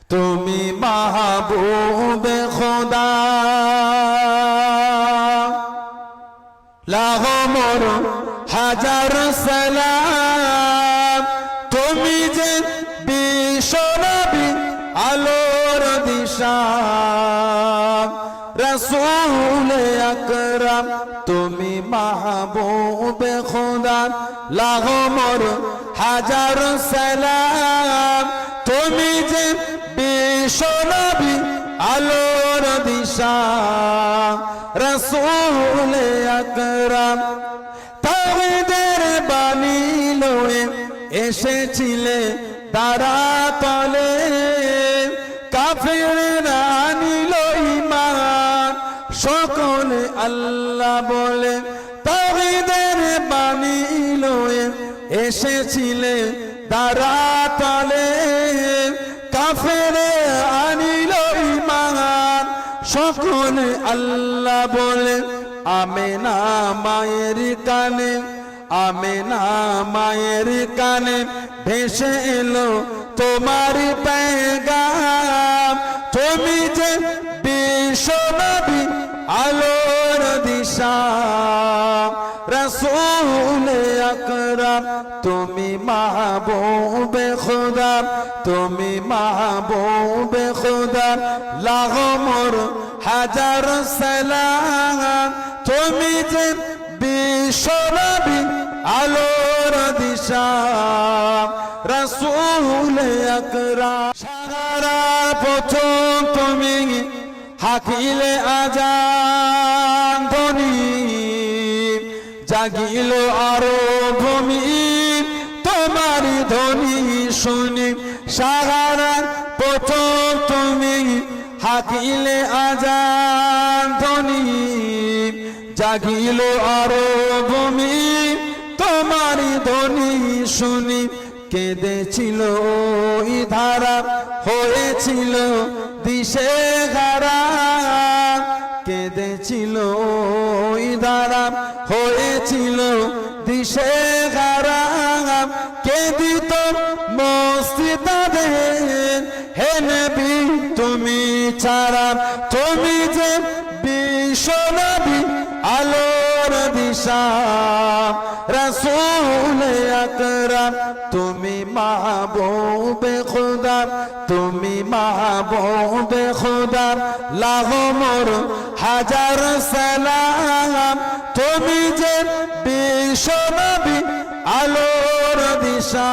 তুমি মাহবুবে খোদা লাখো মোর হাজার সালাম তুমি যে বিশ্বনবী আলোর দিশা রসূল আকরাম তুমি মাহবুবে খোদা লাখো মোর হাজার সালাম তুমি যে বিশ্বনবী আলোর দিশা রসূল আকরাম তাওহীদের বাণী লয়ে এসেছিলে দারা তলে কাফেররা আনিল ঈমান সকলে আল্লাহ বলে তাওহীদের বাণী লয়ে এসেছিলে দারা তলে কাফেরে আনিল ঈমান সকলে আল্লাহ বলে আমেনা মায়ের কানে আমেনা মায়ের কানে ভেসে এলো তোমার পেগাম তুমি যে বিশ্বনবী আলোর দিশা রসূল আকরাম তুমি মাহবুবে খোদা তুমি মাহবুবে খোদা লাখো মোর হাজার সালাম তুমি যে বিশ্বনবী আলোর দিশা রসূল আকরাম সারা প্রথম তুমি হাকিলে আজান ধ্বনি জাগিল আরো ভূমি তোমারি ধ্বনি শুনি সারা প্রথম তুমি হাকিলে আজান ধ্বনি জাগিল আরো ভূমি তোমারি ধ্বনি শুনি কেঁদেছিল ওই ধারা হয়েছিল দিশে হারা কেঁদেছিল ওই ধারা হয়েছিল দিশে হারা কেঁদিত মসজিদের হে নবী তুমি ছাড়া তুমি যে বিশ্বনবী আলোর দিশা রসূল আকরাম তুমি মাহবুবে খোদা তুমি মাহবুবে খোদা লাখো মোর হাজার সালাম তুমি যে বিশ্বনবী আলোর দিশা